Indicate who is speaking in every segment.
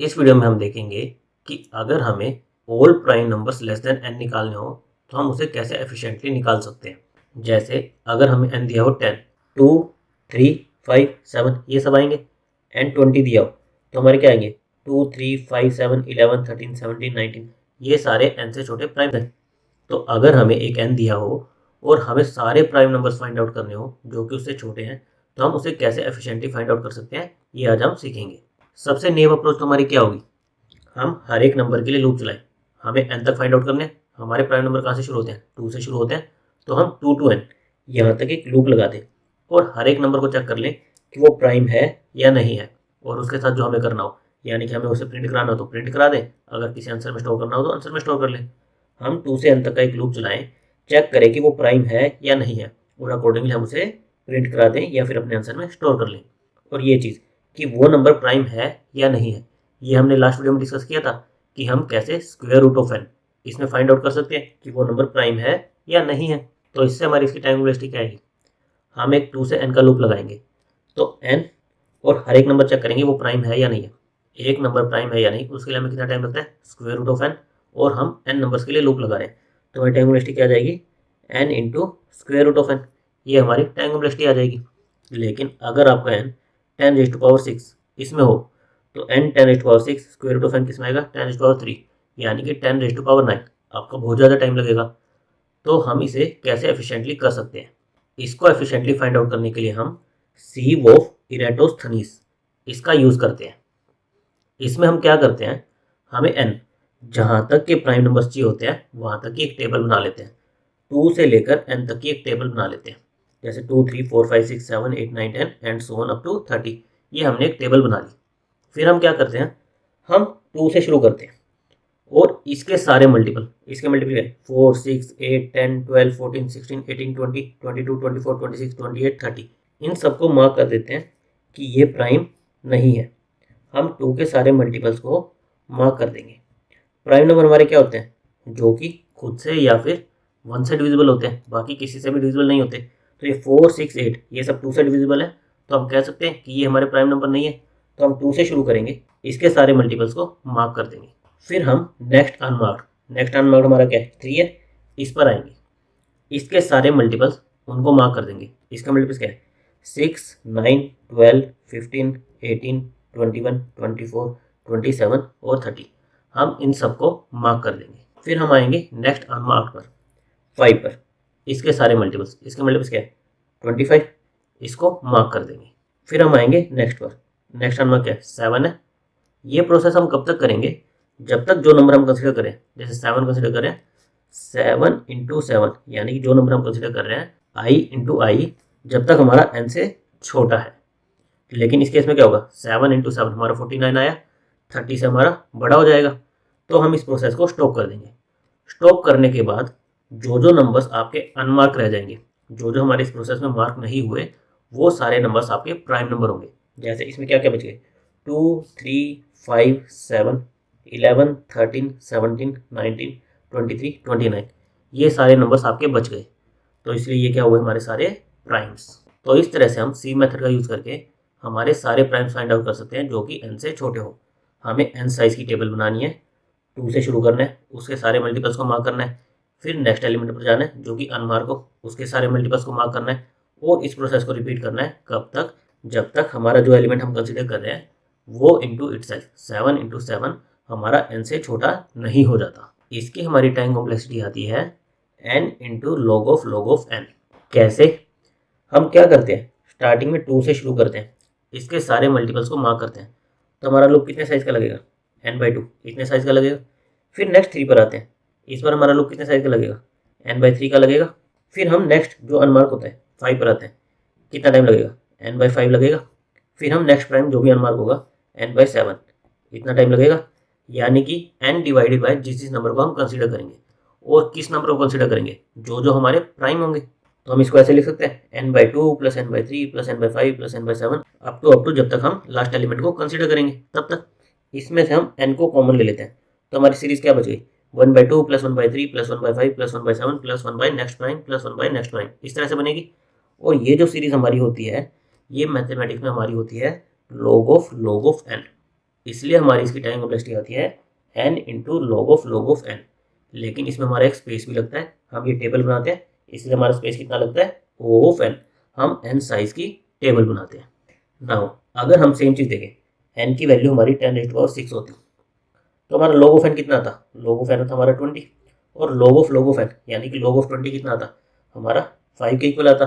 Speaker 1: इस वीडियो में हम देखेंगे कि अगर हमें all prime numbers less than n निकालने हो तो हम उसे कैसे एफिशिएंटली निकाल सकते हैं। जैसे अगर हमें n दिया हो 10, 2, 3, 5, 7 ये सब आएंगे। n 20 दिया हो तो हमारे क्या आएंगे 2, 3, 5, 7, 11, 13, 17, 19 ये सारे n से छोटे प्राइम हैं। तो अगर हमें एक n दिया हो और हमें सारे प्राइम नंबर्स फाइंड आउट करने हो जो कि उससे छोटे हैं तो हम उसे कैसे एफिशिएंटली फाइंड आउट कर सकते हैं, ये आज हम सीखेंगे। सबसे नेम अप्रोच तो हमारी क्या होगी, हम हर एक नंबर के लिए लूप चलाएं। हमें n तक फाइंड आउट करने हैं। हमारे प्राइम नंबर कहाँ से शुरू होते हैं, 2 से शुरू होते हैं। तो हम 2 to n यहाँ तक एक लूप लगा दें और हर एक नंबर को चेक कर लें कि वो प्राइम है या नहीं है। और उसके साथ जो हमें करना हो, यानी कि हमें उसे प्रिंट कराना हो तो प्रिंट करा दें, अगर किसी आंसर में स्टोर करना हो तो आंसर में स्टोर कर लें। हम 2 से n तक का एक लूप चलाएं, चेक करें कि वो प्राइम है या नहीं है और अकॉर्डिंगली हम उसे प्रिंट करा दें या फिर अपने आंसर में स्टोर कर लें। और ये चीज़ कि वो नंबर प्राइम है या नहीं है, ये हमने लास्ट वीडियो में डिस्कस किया था कि हम कैसे स्क्वायर रूट ऑफ n इसमें फाइंड आउट कर सकते हैं कि वो नंबर प्राइम है या नहीं है। तो इससे हमारी इसकी टाइम वेस्टिंग क्या आएगी, हम एक 2 से n का लूप लगाएंगे तो n और हर एक नंबर चेक करेंगे वो प्राइम है या नहीं है। एक नंबर प्राइम है या नहीं उसके लिए हमें कितना टाइम लगता है, स्क्वायर रूट ऑफ n, और हम n नंबर्स के लिए लूप लगा रहे हैं तो हमारी टाइम वेस्टिंग क्या आ जाएगी, n into square root of n, ये हमारी टाइम वेस्टिंग आ जाएगी। लेकिन अगर आपका n 10⁻6 इसमें हो तो n 10⁻6 square root of n किस में आएगा 10⁻3, यानी कि 10�9। आपका बहुत ज़्यादा टाइम लगेगा। तो हम इसे कैसे एफिशिएंटली कर सकते हैं, इसको एफिशिएंटली फाइंड आउट करने के लिए हम सीव ऑफ इरेटोस्थनीस इसका यूज़ करते हैं। इसमें हम क्या करते हैं, हमें n जहाँ तक के प्राइम नंबर्स चाहिए होते हैं वहाँ तक की एक टेबल बना लेते हैं। 2 से लेकर n तक की एक टेबल बना लेते हैं। जैसे 2, 3, 4, 5, 6, 7, 8, 9, 10 and so on up to 30, ये हमने एक टेबल बना ली। फिर हम क्या करते हैं, हम 2 से शुरू करते हैं और इसके सारे मल्टीपल, इसके मल्टीपल है 4, 6, 8, 10, 12, 14, 16, 18, 20, 22, 24, 26, 28, 30, इन सबको मार्क कर देते हैं कि ये प्राइम नहीं है। हम 2 के सारे मल्टीपल्स को मार्क कर देंगे। प्राइम नंबर हमारे क्या होते हैं, जो कि खुद से या फिर 1 से डिविजिबल होते हैं, बाकी किसी से भी डिविजिबल नहीं होते। तो ये 4, 6, 8 ये सब 2 से डिविजिबल है, तो हम कह सकते हैं कि ये हमारे प्राइम नंबर नहीं है। तो हम 2 से शुरू करेंगे, इसके सारे मल्टीपल्स को मार्क कर देंगे। फिर हम नेक्स्ट अनमार्क्ड हमारा क्या है 3 है, इस पर आएंगे, इसके सारे मल्टीपल्स उनको मार्क कर देंगे। इसका मल्टीपल्स क्या है 6, 9, 12, 15, 18, 21, 24, 27 और 30, हम इन सबको मार्क कर देंगे। फिर हम आएंगे नेक्स्ट अनमार्क्ड पर 5 पर, इसके सारे मल्टीपल्स, इसके मल्टीपल्स क्या है 25, इसको मार्क कर देंगे। फिर हम आएंगे नेक्स्ट पर, नेक्स्ट अनमार्क क्या है 7 है। ये प्रोसेस हम कब तक करेंगे, जब तक जो नंबर हम कंसिडर करें, जैसे 7 कंसिडर करें 7 इंटू 7, यानी कि जो नंबर हम कंसिडर कर रहे हैं i इंटू आई, जब तक हमारा n से छोटा है। लेकिन इस केस में क्या होगा 7 इंटू 7 हमारा 49 आया, 30 से हमारा बड़ा हो जाएगा। तो हम इस प्रोसेस को स्टॉप कर देंगे। स्टॉप करने के बाद जो जो नंबर्स आपके अनमार्क रह जाएंगे, जो जो हमारे इस प्रोसेस में मार्क नहीं हुए, वो सारे नंबर्स आपके प्राइम नंबर होंगे। जैसे इसमें क्या क्या बच गए 2, 3, 5, 7, 11, 13, 17, 19, 23, 29, ये सारे नंबर्स आपके बच गए। तो इसलिए ये क्या हुए हमारे सारे प्राइम्स। तो इस तरह से हम सी मेथड का यूज़ करके हमारे सारे प्राइम्स फाइंड आउट कर सकते हैं जो कि n से छोटे हो। हमें n साइज़ की टेबल बनानी है, 2 से शुरू करना है, उसके सारे मल्टीपल्स को मार्क करना है, फिर नेक्स्ट एलिमेंट पर जाना है जो कि अनमार्क हो, उसके सारे मल्टीपल्स को मार्क करना है और इस प्रोसेस को रिपीट करना है कब तक, जब तक हमारा जो एलिमेंट हम कंसिडर कर रहे हैं वो इंटू इटसेल्फ 7 इंटू 7 हमारा n से छोटा नहीं हो जाता। इसकी हमारी टाइम कॉम्प्लेक्सिटी आती है n into log of n। कैसे, हम क्या करते हैं स्टार्टिंग में 2 से शुरू करते हैं, इसके सारे मल्टीपल्स को मार्क करते हैं, तो हमारा लूप कितने साइज का लगेगा n/2 इतने साइज का लगेगा। फिर नेक्स्ट 3 पर आते हैं, इस पर हमारा लूप कितने साइज का लगेगा n/3 का लगेगा। फिर हम नेक्स्ट जो अनमार्क होता है 5 पर आते हैं, कितना टाइम लगेगा n/5 लगेगा। फिर हम नेक्स्ट प्राइम जो भी अनमार्क होगा n/7, इतना टाइम लगेगा। यानी कि n डिवाइडेड बाय जिस नंबर को हम कंसीडर करेंगे, और किस नंबर को कंसीडर करेंगे, जो जो हमारे प्राइम होंगे। तो हम इसको ऐसे लिख सकते हैं n/2 plus n/3 plus n/5 plus n/7 up to जब तक हम लास्ट एलिमेंट को कंसीडर करेंगे तब तक। इसमें से हम n को कॉमन ले लेते हैं, तो हमारी सीरीज क्या बच गई 1/2 plus 1/3 plus 1/5 plus 1/7 plus 1 by next prime plus 1 by next prime, इस तरह से बनेगी। और ये जो सीरीज हमारी होती है ये मैथमेटिक्स में हमारी होती है log ऑफ n। इसलिए हमारी इसकी टाइम कॉम्प्लेक्सिटी आती है n into log of n। लेकिन इसमें हमारा एक स्पेस भी लगता है, हम ये टेबल बनाते हैं इसलिए हमारा स्पेस कितना लगता है O ऑफ n, हम n साइज की टेबल बनाते हैं। नाउ अगर हम सेम चीज़ देखें, n की वैल्यू हमारी 10⁻6 होती तो हमारा log ऑफ n कितना था, log ऑफ n था हमारा 20, और log ऑफ n यानी कि log ऑफ 20 कितना था हमारा 5 के इक्वल आता।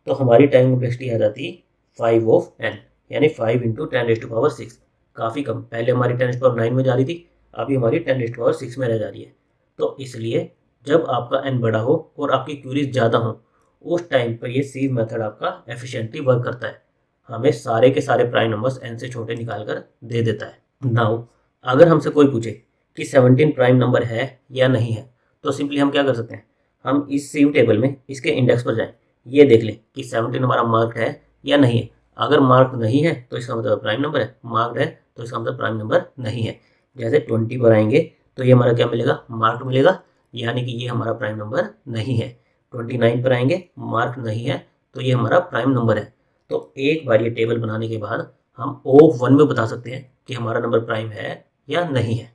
Speaker 1: तो हमारी टाइम कॉम्प्लेक्सिटी आ जाती 5 ऑफ n, यानी 5 इंटू 10⁻6। काफ़ी कम, पहले हमारी 10⁻9 में जा रही थी, अभी हमारी 10⁻6 में रह जा रही है। तो इसलिए जब आपका n बड़ा हो और आपकी क्यूरीज ज़्यादा हो, उस टाइम पर ये सीव मेथड आपका एफिशिएंटली वर्क करता है, हमें सारे के सारे प्राइम नंबर्स n से छोटे निकाल कर दे देता है। नाउ अगर हमसे कोई पूछे कि 17 प्राइम नंबर है या नहीं है, तो सिंपली हम क्या कर सकते हैं, हम इस सीव टेबल में इसके इंडेक्स पर जाएं, ये देख लें कि 17 हमारा मार्क्ड है या नहीं है। अगर मार्क नहीं है तो इसका मतलब प्राइम नंबर है, मार्क्ड है तो इसका मतलब प्राइम नंबर नहीं है। जैसे 20 पर आएंगे तो ये हमारा क्या मिलेगा, मार्क्ड मिलेगा, यानी कि ये हमारा प्राइम नंबर नहीं है। 29 पर आएंगे, मार्क नहीं है तो ये हमारा प्राइम नंबर है। तो एक बार ये टेबल बनाने के बाद हम O1 में बता सकते हैं कि हमारा नंबर प्राइम है या नहीं है।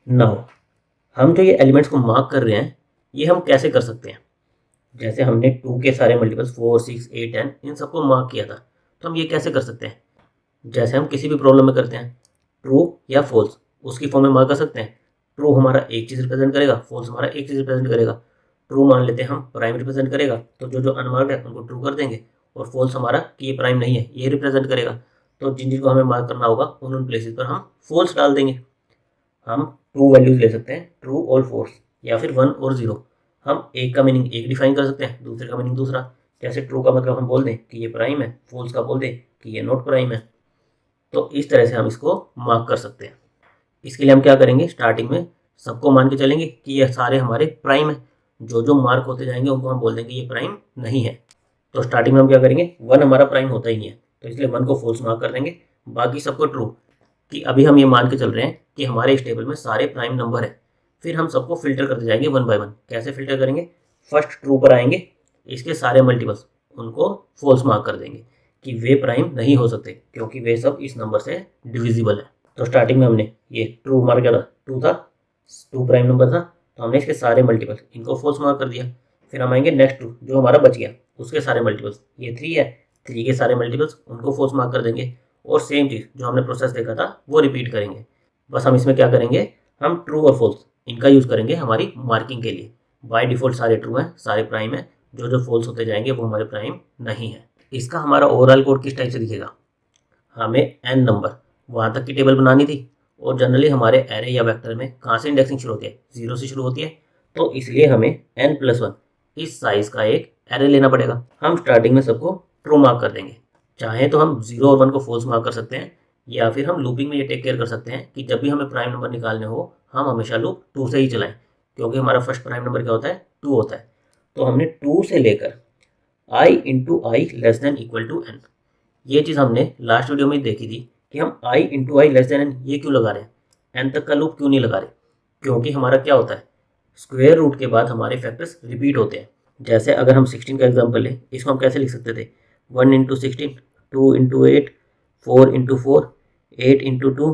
Speaker 1: नाउ हम जो ये एलिमेंट्स को मार्क कर रहे हैं, ये हम कैसे कर सकते हैं। जैसे हमने 2 के सारे मल्टीपल्स 4, 6, 8, 10 इन सबको मार्क किया था, तो हम ये कैसे कर सकते हैं, जैसे हम किसी भी प्रॉब्लम में करते हैं, ट्रू या फॉल्स उसकी फॉर्म में मार्क कर सकते हैं। ट्रू हमारा एक चीज़ रिप्रेजेंट करेगा, फॉल्स हमारा एक चीज़ रिप्रेजेंट करेगा। ट्रू मान लेते हैं हम प्राइम रिप्रेजेंट करेगा, तो जो जो अनमार्क्ड है उनको ट्रू कर देंगे, और फॉल्स हमारा कि ये प्राइम नहीं है ये रिप्रेजेंट करेगा। तो जिन जिनको हमें मार्क करना होगा उन प्लेसेस पर हम फॉल्स डाल देंगे। हम टू वैल्यूज ले सकते हैं, ट्रू और फॉल्स, या फिर 1 और 0। हम एक का मीनिंग एक डिफाइन कर सकते हैं, दूसरे का मीनिंग दूसरा। जैसे ट्रू का मतलब हम बोल दें कि ये प्राइम है, फॉल्स का बोल दें कि ये नॉट प्राइम है। तो इस तरह से हम इसको मार्क कर सकते हैं। इसके लिए हम क्या करेंगे, स्टार्टिंग में सबको मान के चलेंगे कि ये सारे हमारे प्राइम है। जो जो मार्क होते जाएंगे उनको हम बोल देंगे ये प्राइम नहीं है। तो स्टार्टिंग में हम क्या करेंगे, 1 हमारा प्राइम होता ही नहीं है, तो इसलिए 1 को फॉल्स मार्क कर देंगे, बाकी सबको ट्रू। कि अभी हम ये मान के चल रहे हैं कि हमारे इस टेबल में सारे प्राइम नंबर है। फिर हम सबको फिल्टर करते जाएंगे 1 बाय 1। कैसे फिल्टर करेंगे, फर्स्ट ट्रू पर आएंगे, इसके सारे मल्टीपल्स उनको फॉल्स मार्क कर देंगे कि वे प्राइम नहीं हो सकते क्योंकि वे सब इस नंबर से डिविजिबल है। तो स्टार्टिंग में हमने ये ट्रू मार्क किया था, 2 था, 2 प्राइम नंबर था, तो हमने इसके सारे मल्टीपल्स इनको फॉल्स मार्क कर दिया। फिर हम आएंगे नेक्स्ट ट्रू जो हमारा बच गया, उसके सारे मल्टीपल्स, ये 3 है, 3 के सारे मल्टीपल्स उनको फॉल्स मार्क कर देंगे, और सेम चीज़ जो हमने प्रोसेस देखा था वो रिपीट करेंगे। बस हम इसमें क्या करेंगे, हम ट्रू और फॉल्स इनका यूज़ करेंगे हमारी मार्किंग के लिए। बाय डिफ़ॉल्ट सारे ट्रू हैं, सारे प्राइम हैं, जो जो फॉल्स होते जाएंगे वो हमारे प्राइम नहीं है। इसका हमारा ओवरऑल कोड किस टाइप से दिखेगा, हमें n नंबर वहाँ तक की टेबल बनानी थी, और जनरली हमारे एरे या वेक्टर में कहाँ से इंडेक्सिंग शुरू होती है, 0 से शुरू होती है। तो इसलिए हमें n+1 इस साइज़ का एक एरे लेना पड़ेगा। हम स्टार्टिंग में सबको ट्रू मार्क कर देंगे। चाहे तो हम 0 और 1 को फॉल्स मार्क कर सकते हैं, या फिर हम लूपिंग में ये टेक केयर कर सकते हैं कि जब भी हमें प्राइम नंबर निकालने हो हम हमेशा लूप 2 से ही चलाएं, क्योंकि हमारा फर्स्ट प्राइम नंबर क्या होता है, 2 होता है। तो हमने 2 से लेकर i into I less than equal to n, ये चीज़ हमने लास्ट वीडियो में देखी थी कि हम i into I less than n ये क्यों लगा रहे हैं, n तक का लूप क्यों नहीं लगा रहे, क्योंकि हमारा क्या होता है, स्क्वायर रूट के बाद हमारे फैक्टर्स रिपीट होते हैं। जैसे अगर हम 16 का एग्जाम्पल लें, इसको हम कैसे लिख सकते थे, 1 into 16, 2 into 8, 4 into 4, 8 into 2,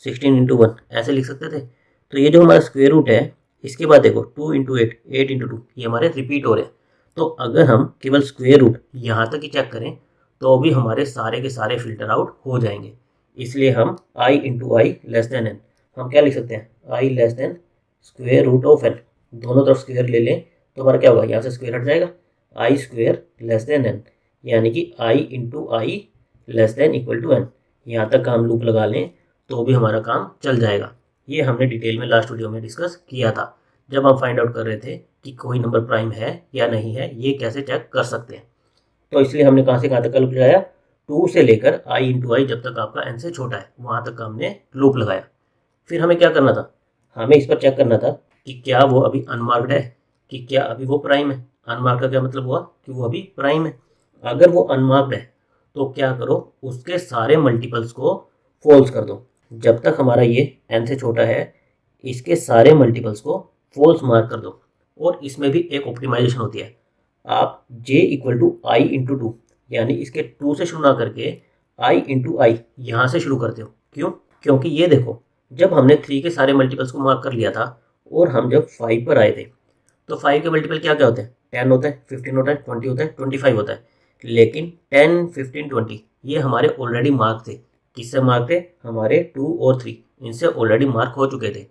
Speaker 1: 16 into 1, ऐसे लिख सकते थे। तो ये जो हमारा स्क्वायर रूट है, इसके बाद देखो 2 इंटू 8, 8 इंटू 2, ये हमारे रिपीट हो रहे हैं। तो अगर हम केवल स्क्वायर रूट यहाँ तक ही चेक करें तो भी हमारे सारे के सारे फिल्टर आउट हो जाएंगे। इसलिए हम i into I less than n, हम क्या लिख सकते हैं, i less than square root of n, दोनों तरफ स्क्वायर ले लें तो हमारा क्या होगा, यहाँ से स्क्वायर हट जाएगा, I square less than n, यानी कि i into I less than equal to n। यहाँ तक का हम लूप लगा लें तो भी हमारा काम चल जाएगा। ये हमने डिटेल में लास्ट वीडियो में डिस्कस किया था, जब हम फाइंड आउट कर रहे थे कि कोई नंबर प्राइम है या नहीं है, ये कैसे चेक कर सकते हैं। तो इसलिए हमने कहाँ से कहाँ तक का लूप लगाया, 2 से लेकर i इंटू आई जब तक आपका n से छोटा है वहाँ तक का हमने लूप लगाया। फिर हमें क्या करना था, हमें इस पर चेक करना था कि क्या वो अभी अनमार्क्ड है, कि क्या अभी वो प्राइम है। अनमार्क्ड का क्या मतलब हुआ कि वो अभी प्राइम है। अगर वो अनमार्क्ड है तो क्या करो, उसके सारे मल्टीपल्स को फॉल्स कर दो। जब तक हमारा ये n से छोटा है इसके सारे मल्टीपल्स को फॉल्स मार्क कर दो। और इसमें भी एक ऑप्टिमाइजेशन होती है, आप j equal to I into two, यानी इसके 2 से शुरू ना करके i इंटू आई यहाँ से शुरू करते हो। क्यों, क्योंकि ये देखो, जब हमने 3 के सारे मल्टीपल्स को मार्क कर लिया था और हम जब 5 पर आए थे, तो 5 के मल्टीपल क्या क्या होते हैं? 10 होता है, 15 होता है, 20 होता है, 25 होता है। लेकिन 10, 15, 20 ये हमारे ऑलरेडी मार्क थे। किससे मार्क थे? हमारे 2 और 3 इनसे ऑलरेडी मार्क हो चुके थे।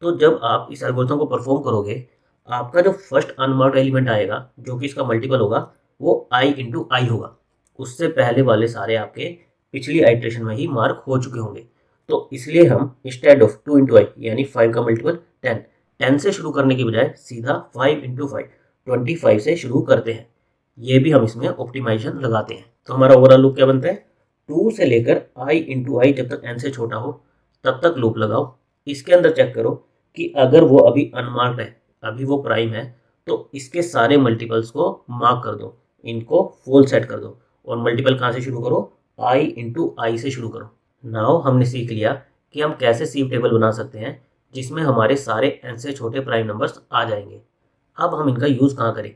Speaker 1: तो जब आप इस एल्गोरिथम को परफॉर्म करोगे, आपका जो फर्स्ट अनमार्क्ड एलिमेंट आएगा, जो कि इसका मल्टीपल होगा, वो i इंटू आई होगा। उससे पहले वाले सारे आपके पिछली आइट्रेशन में ही मार्क हो चुके होंगे। तो इसलिए हम इंस्टेड ऑफ 2 इंटू आई यानी 5 का मल्टीपल 10, 10 से शुरू करने की बजाय सीधा 5 इंटू 5 25 से शुरू करते हैं। ये भी हम इसमें ऑप्टिमाइजेशन लगाते हैं। तो हमारा ओवरऑल लूप क्या बनता है? 2 से लेकर i इंटू आई जब तक n से छोटा हो तब तक लूप लगाओ। इसके अंदर चेक करो कि अगर वो अभी अनमार्क्ड है, अभी वो प्राइम है, तो इसके सारे मल्टीपल्स को मार्क कर दो, इनको फुल सेट कर दो और मल्टीपल कहाँ से शुरू करो? i इंटू आई से शुरू करो। नाउ हमने सीख लिया कि हम कैसे सीव टेबल बना सकते हैं जिसमें हमारे सारे n से छोटे प्राइम नंबर्स आ जाएंगे। अब हम इनका यूज़ कहाँ करें?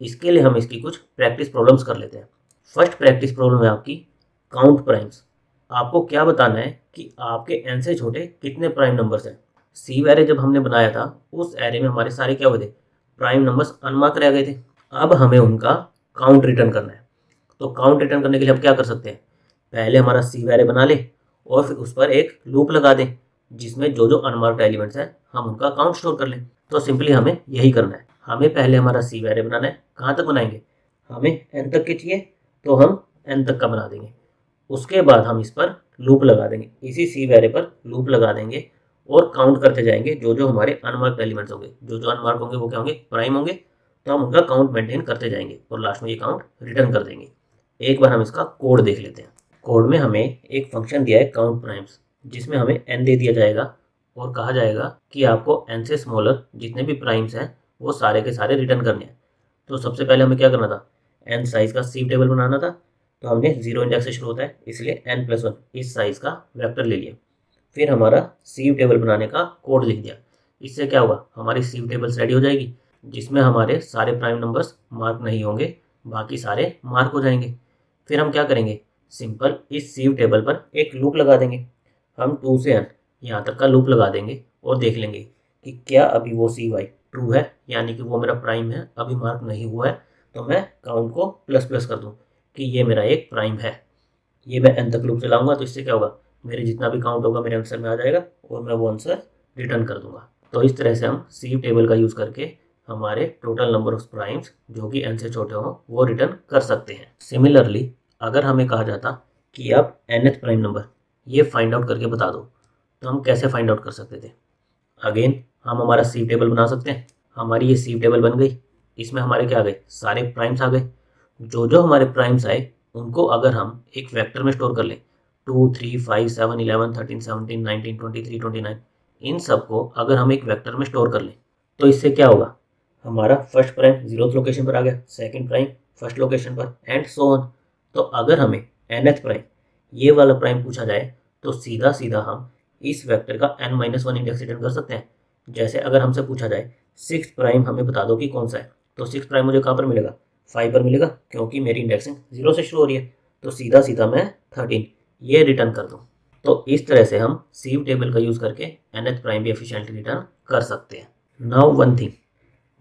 Speaker 1: इसके लिए हम इसकी कुछ प्रैक्टिस प्रॉब्लम्स कर लेते हैं। फर्स्ट प्रैक्टिस प्रॉब्लम है आपकी काउंट प्राइम्स। आपको क्या बताना है कि आपके n से छोटे कितने प्राइम नंबर्स हैं। सीव एरे जब हमने बनाया था, उस एरे में हमारे सारे क्या हुए थे? प्राइम नंबर्स अनमार्क रह गए थे। अब हमें उनका काउंट रिटर्न करना है। तो काउंट रिटर्न करने के लिए हम क्या कर सकते हैं? पहले हमारा सीव एरे बना ले और फिर उस पर एक लूप लगा दें जिसमें जो जो अनमार्क्ड एलिमेंट्स हैं हम उनका काउंट स्टोर कर लें। तो सिंपली हमें यही करना है। हमें पहले हमारा सीव एरे बनाना है। कहाँ तक बनाएंगे? हमें n तक के चाहिए तो हम n तक का बना देंगे। उसके बाद हम इस पर लूप लगा देंगे, इसी सीव एरे पर लूप लगा देंगे और काउंट करते जाएंगे जो जो हमारे अनमार्क्ड एलिमेंट्स होंगे। जो जो अनमार्क होंगे वो क्या होंगे? प्राइम होंगे। तो हम उनका काउंट मेंटेन करते जाएंगे और लास्ट में ये काउंट रिटर्न कर देंगे। एक बार हम इसका कोड देख लेते हैं। कोड में हमें एक फंक्शन दिया है काउंट प्राइम्स, जिसमें हमें n दे दिया जाएगा और कहा जाएगा कि आपको n से स्मॉलर जितने भी प्राइम्स हैं वो सारे के सारे रिटर्न करने हैं। तो सबसे पहले हमें क्या करना था? n साइज का सीव टेबल बनाना था। तो हमने 0 इंडेक्स से शुरू होता है इसलिए n+1 इस साइज का वेक्टर ले लिया। फिर हमारा सीव टेबल बनाने का कोड लिख दिया। इससे क्या होगा? हमारी सीव टेबल्स रेडी हो जाएगी जिसमें हमारे सारे प्राइम नंबर्स मार्क नहीं होंगे, बाकी सारे मार्क हो जाएंगे। फिर हम क्या करेंगे? सिंपल इस सीव टेबल पर एक लूप लगा देंगे। हम 2 से n यहाँ तक का लूप लगा देंगे और देख लेंगे कि क्या अभी वो सी वाई ट्रू है, यानी कि वो मेरा प्राइम है, अभी मार्क नहीं हुआ है। तो मैं काउंट को प्लस प्लस कर दूँ कि ये मेरा एक प्राइम है। ये मैं n तक लूप चलाऊंगा तो इससे क्या होगा? मेरे जितना भी काउंट होगा मेरे आंसर में आ जाएगा और मैं वो आंसर रिटर्न कर दूंगा। तो इस तरह से हम सीव टेबल का यूज़ करके हमारे टोटल नंबर ऑफ प्राइम्स जो कि n से छोटे हों वो रिटर्न कर सकते हैं। सिमिलरली अगर हमें कहा जाता कि आप nth प्राइम नंबर ये फाइंड आउट करके बता दो, तो हम कैसे फाइंड आउट कर सकते थे? अगेन हम हमारा सीव टेबल बना सकते हैं। हमारी ये सीव टेबल बन गई। इसमें हमारे क्या आ गए? सारे प्राइम्स आ गए। जो जो हमारे प्राइम्स आए उनको अगर हम एक वेक्टर में स्टोर कर लें, 2, 3, 5, 7, 11, 13, 17, 19, 23, 29, इन सबको अगर हम एक वेक्टर में स्टोर कर लें तो इससे क्या होगा? हमारा फर्स्ट प्राइम 0th लोकेशन पर आ गया, सेकंड प्राइम फर्स्ट लोकेशन पर एंड सो ऑन। तो अगर हमें nth प्राइम ये वाला प्राइम पूछा जाए तो सीधा सीधा हम इस वेक्टर का n-1 इंडेक्स रिटर्न कर सकते हैं। जैसे अगर हमसे पूछा जाए 6 प्राइम हमें बता दो कि कौन सा है, तो 6 प्राइम मुझे कहाँ पर मिलेगा? 5 पर मिलेगा, क्योंकि मेरी इंडेक्सिंग 0 से शुरू हो रही है। तो सीधा सीधा मैं 13 ये रिटर्न कर दूँ। तो इस तरह से हम सीव टेबल का यूज़ करके nth प्राइम भी एफिशिएंटली रिटर्न कर सकते हैं। नाउ वन थिंग,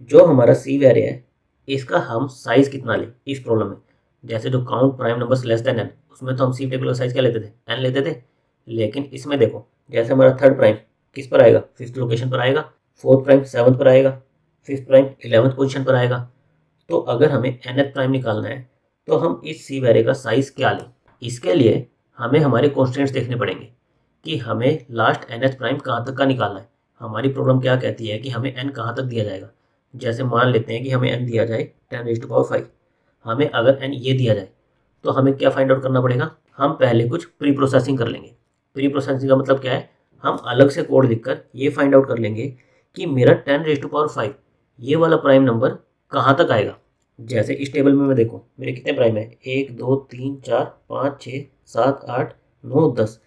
Speaker 1: जो हमारा सीव एरे है इसका हम साइज़ कितना लें इस प्रॉब्लम में? जैसे जो count prime numbers less than n, उसमें तो हम सीव टेबल का साइज़ क्या लेते थे? n लेते थे। लेकिन इसमें देखो, जैसे हमारा थर्ड प्राइम किस पर आएगा? 5th लोकेशन पर आएगा, फोर्थ प्राइम 7th पर आएगा, फिफ्थ प्राइम 11th पोजीशन पर आएगा। तो अगर हमें nth प्राइम निकालना है तो हम इस सीव एरे का साइज़ क्या लें? इसके लिए हमें हमारे कॉन्स्टेंट्स देखने पड़ेंगे कि हमें लास्ट nth प्राइम कहाँ तक का निकालना है। हमारी प्रॉब्लम क्या कहती है कि हमें n कहाँ तक दिया जाएगा। जैसे मान लेते हैं कि हमें n दिया जाए 10⁵, हमें अगर n ये दिया जाए तो हमें क्या फाइंड आउट करना पड़ेगा? हम पहले कुछ प्री प्रोसेसिंग कर लेंगे। प्री प्रोसेसिंग का मतलब क्या है? हम अलग से कोड लिखकर ये फाइंड आउट कर लेंगे कि मेरा 10⁵ ये वाला प्राइम नंबर कहाँ तक आएगा। जैसे इस टेबल में मैं देखूँ मेरे कितने प्राइम है? 1, 2, 3, 4, 5, 6, 7, 8, 9, 10।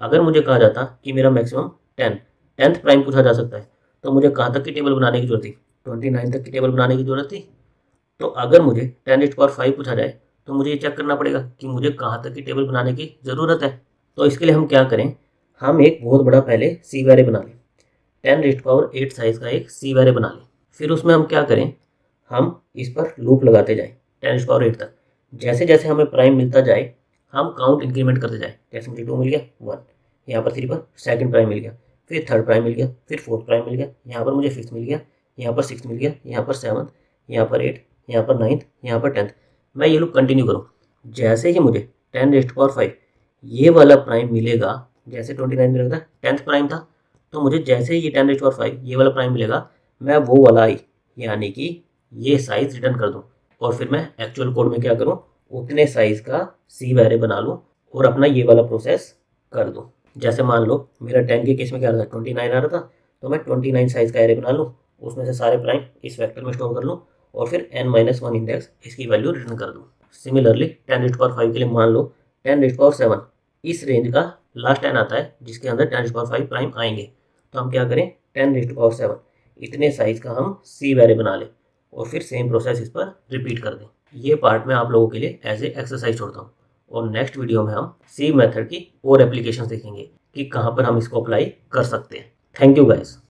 Speaker 1: अगर मुझे कहा जाता कि मेरा मैक्सिमम 10th प्राइम पूछा जा सकता है तो मुझे कहाँ तक की टेबल बनाने की जरूरत थी? 29 तक की टेबल बनाने की जरूरत थी। तो अगर मुझे 10⁵ पूछा जाए तो मुझे ये चेक करना पड़ेगा कि मुझे कहाँ तक की टेबल बनाने की ज़रूरत है। तो इसके लिए हम क्या करें? हम एक बहुत बड़ा पहले सी वैरे बना लें, 10⁸ साइज का एक सी वैरे बना लें। फिर उसमें हम क्या करें, हम इस पर लूप लगाते जाएं 10⁸ तक। जैसे जैसे हमें प्राइम मिलता जाए हम काउंट इंक्रीमेंट करते जाएं। जैसे मुझे 2 मिल गया 1, यहाँ पर 3 पर सेकंड प्राइम मिल गया, फिर थर्ड प्राइम मिल गया, फिर फोर्थ प्राइम मिल गया, यहाँ पर मुझे फिफ्थ मिल गया, यहाँ पर सिक्स मिल गया, यहाँ पर सेवन्थ, यहाँ पर 8, यहाँ पर 9th, यहाँ पर 10th। मैं ये लूप कंटिन्यू करूँ। जैसे ही मुझे 10⁵ ये वाला प्राइम मिलेगा, जैसे 29 मिलेगा 10th प्राइम था, तो मुझे जैसे ही ये 10⁵ ये वाला प्राइम मिलेगा मैं वो वाला आई यानी कि ये साइज रिटर्न कर दूँ और फिर मैं एक्चुअल कोड में क्या करूँ, उतने साइज का सी वैरे बना लूँ और अपना ये वाला प्रोसेस कर दूँ। जैसे मान लो मेरा 10 के केस में क्या आ रहा था, 29 आ रहा था, तो मैं 29 साइज का एरे बना लूँ, उसमें से सारे प्राइम इस वेक्टर में स्टोर कर लूँ और फिर n-1 इंडेक्स इसकी वैल्यू रिटर्न कर दूँ। सिमिलरली 10⁵ के लिए मान लो 10⁵ इस रेंज का लास्ट 10 आता है जिसके अंदर 10⁵ प्राइम आएंगे, तो हम क्या करें 10⁵ इतने साइज का हम सी वैरे बना लें और फिर सेम प्रोसेस इस पर रिपीट कर दें। ये पार्ट मैं आप लोगों के लिए एज ए एक्सरसाइज छोड़ता हूँ और नेक्स्ट वीडियो में हम सी मेथड की और एप्लीकेशंस देखेंगे कि कहाँ पर हम इसको अप्लाई कर सकते हैं। Thank you guys.